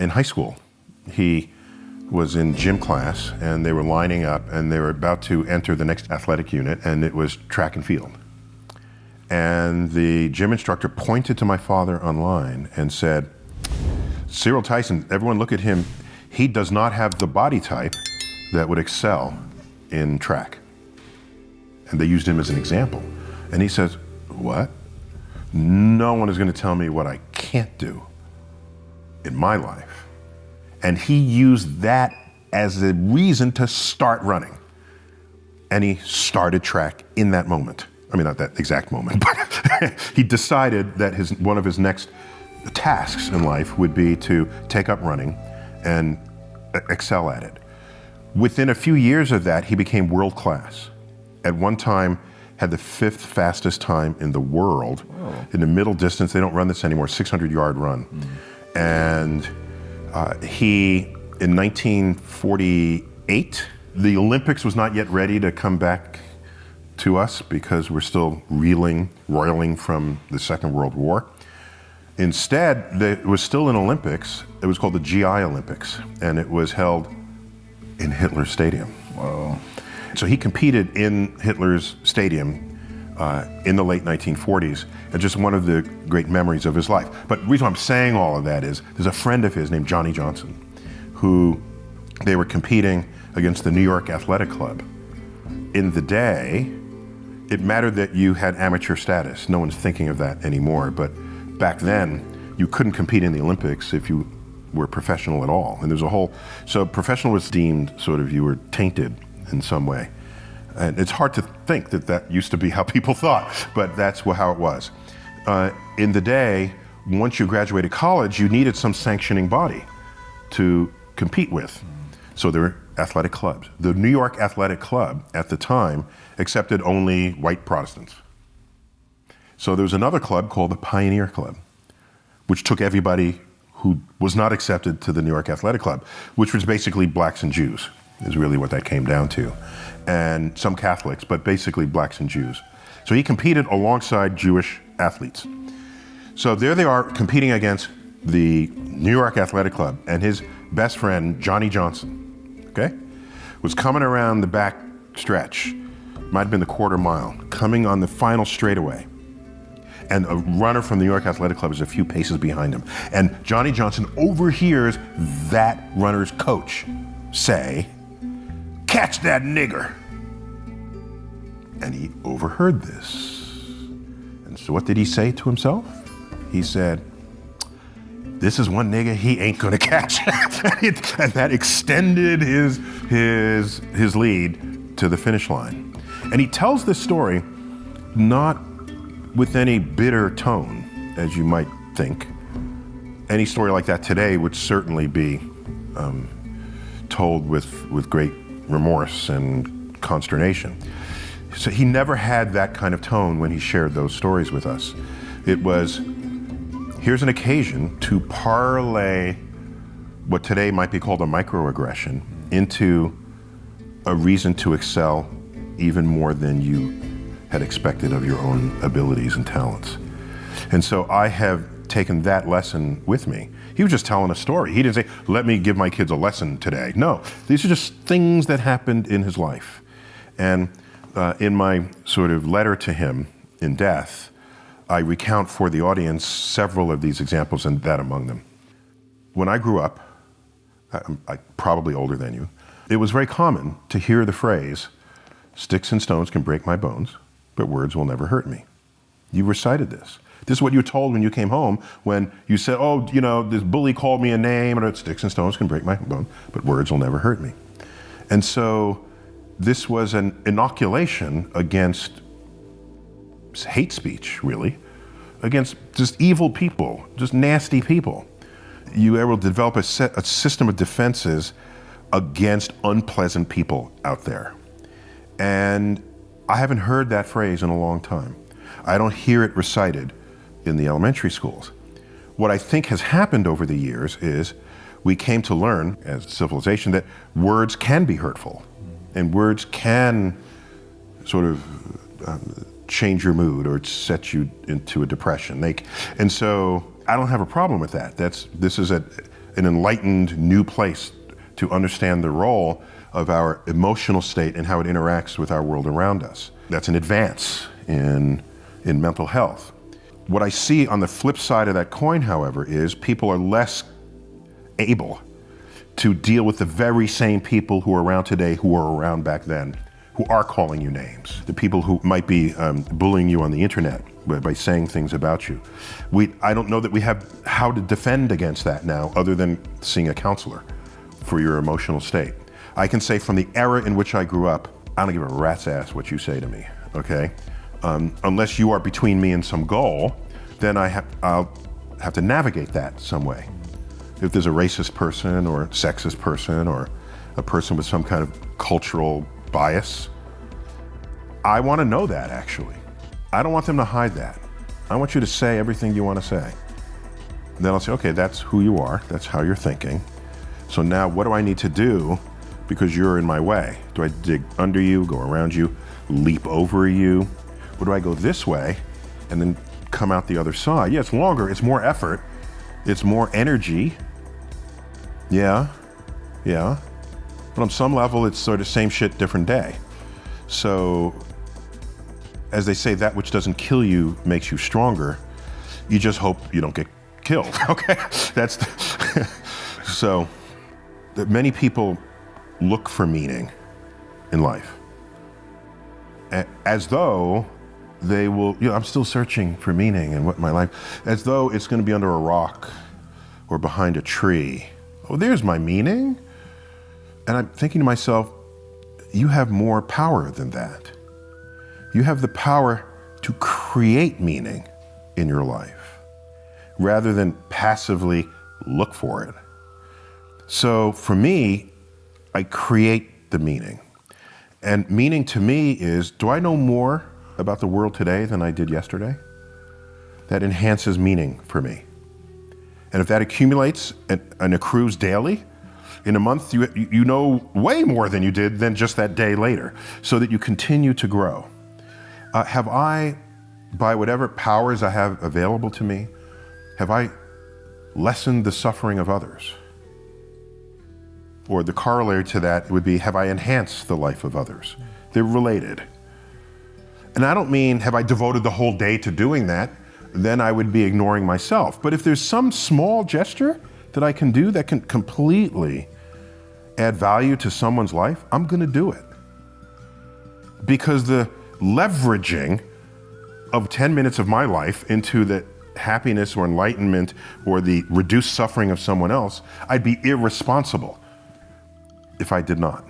In high school, he was in gym class and they were lining up and they were about to enter the next athletic unit, and it was track and field. And the gym instructor pointed to my father online and said, "Cyril Tyson, everyone look at him. He does not have the body type that would excel in track." And they used him as an example. And he says, "What? No one is going to tell me what I can't do in my life." And he used that as a reason to start running. And he started track in that moment. I mean, not that exact moment, but he decided that one of his next tasks in life would be to take up running and excel at it. Within a few years of that, he became world class. At one time, had the 5th fastest time in the world. Whoa. In the middle distance. They don't run this anymore, 600-yard run. And he, in 1948, the Olympics was not yet ready to come back to us because we're still roiling from the Second World War. Instead, there was still an Olympics. It was called the GI Olympics, and it was held in Hitler's stadium. Whoa. So he competed in Hitler's stadium in the late 1940s, and just one of the great memories of his life. But the reason I'm saying all of that is, there's a friend of his named Johnny Johnson, who they were competing against the New York Athletic Club. In the day, it mattered that you had amateur status. No one's thinking of that anymore, but back then, you couldn't compete in the Olympics if you were professional at all. And there's so professional was deemed sort of, you were tainted in some way. And it's hard to think that that used to be how people thought, but that's how it was. In the day, once you graduated college, you needed some sanctioning body to compete with. So there were athletic clubs. The New York Athletic Club at the time accepted only white Protestants. So there was another club called the Pioneer Club, which took everybody who was not accepted to the New York Athletic Club, which was basically blacks and Jews, is really what that came down to. And some Catholics, but basically blacks and Jews. So he competed alongside Jewish athletes. So there they are competing against the New York Athletic Club, and his best friend, Johnny Johnson, okay, was coming around the back stretch, might have been the quarter mile, coming on the final straightaway. And a runner from the New York Athletic Club is a few paces behind him. And Johnny Johnson overhears that runner's coach say, "Catch that nigger." And he overheard this. And so what did he say to himself? He said, "This is one nigga he ain't gonna catch." And that extended his lead to the finish line. And he tells this story not with any bitter tone, as you might think. Any story like that today would certainly be told with great remorse and consternation. So he never had that kind of tone when he shared those stories with us. It was, here's an occasion to parlay what today might be called a microaggression into a reason to excel even more than you had expected of your own abilities and talents. And so I have taken that lesson with me. He was just telling a story. He didn't say, "Let me give my kids a lesson today." No, these are just things that happened in his life. And in my sort of letter to him in death, I recount for the audience several of these examples, and that among them. When I grew up, I'm probably older than you, it was very common to hear the phrase, "Sticks and stones can break my bones, but words will never hurt me." You recited this. This is what you were told when you came home, when you said, "Oh, you know, this bully called me a name, and sticks and stones can break my bone, but words will never hurt me." And so this was an inoculation against hate speech, really, against just evil people, just nasty people. You were able to develop a system of defenses against unpleasant people out there. And I haven't heard that phrase in a long time. I don't hear it recited in the elementary schools. What I think has happened over the years is we came to learn as a civilization that words can be hurtful, and words can sort of change your mood or set you into a depression. And so I don't have a problem with that. This is an an enlightened new place to understand the role of our emotional state and how it interacts with our world around us. That's an advance in mental health. What I see on the flip side of that coin, however, is people are less able to deal with the very same people who are around today who were around back then, who are calling you names, the people who might be bullying you on the internet by saying things about you. I don't know that we have how to defend against that now other than seeing a counselor for your emotional state. I can say from the era in which I grew up, I don't give a rat's ass what you say to me, okay? Unless you are between me and some goal, then I'll have to navigate that some way. If there's a racist person or sexist person or a person with some kind of cultural bias, I want to know that, actually. I don't want them to hide that. I want you to say everything you want to say. And then I'll say, okay, that's who you are. That's how you're thinking. So now what do I need to do because you're in my way? Do I dig under you, go around you, leap over you? Or do I go this way and then come out the other side? Yeah, it's longer, it's more effort, it's more energy. Yeah. But on some level, it's sort of same shit, different day. So, as they say, that which doesn't kill you makes you stronger. You just hope you don't get killed, okay? So, many people look for meaning in life. As though they will, I'm still searching for meaning in what my life, as though it's going to be under a rock or behind a tree. Oh, there's my meaning. And I'm thinking to myself, you have more power than that. You have the power to create meaning in your life rather than passively look for it. So for me, I create the meaning. And meaning to me is, do I know more about the world today than I did yesterday? That enhances meaning for me. And if that accumulates and accrues daily, in a month you know way more than you did than just that day later, so that you continue to grow. Have I, by whatever powers I have available to me, have I lessened the suffering of others? Or the corollary to that would be, have I enhanced the life of others? They're related. And I don't mean, have I devoted the whole day to doing that? Then I would be ignoring myself. But if there's some small gesture that I can do that can completely add value to someone's life, I'm gonna do it. Because the leveraging of 10 minutes of my life into the happiness or enlightenment or the reduced suffering of someone else, I'd be irresponsible if I did not.